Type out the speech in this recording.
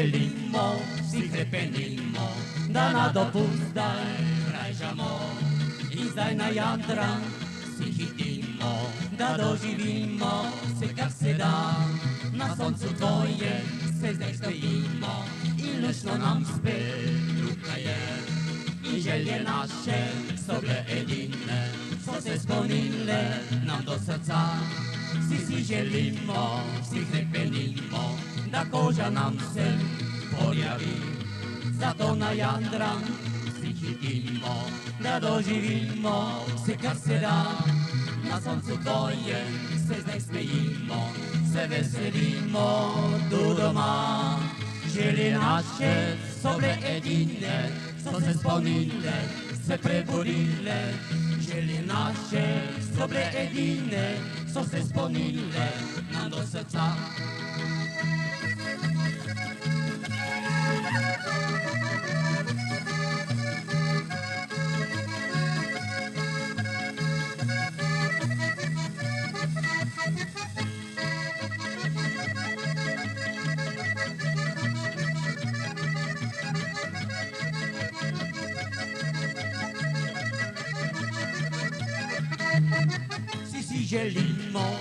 želimo, vsi krepenimo, da na dopust zdaj rajžamo. In zdaj na Jadran si hitimo, da doživimo vse, kar se da. Na soncu tvoje se zdaj stojimo in lušno nam spet ljubka je. In želje naše so bile edine, so se spomnile nam do srca. Vsi si želimo, vsi krepenimo, da koža nam se porjavi. Zato na Jadran vsi hitimo, da doživimo vse, kar se da. Na soncu tvoje se zdaj smejimo, se veselimo tu doma. Želje naše so bile edine, so se spomnile, se prebudile. Želje naše so bile edine, so se spomnile nam do srca. Vsi si želimo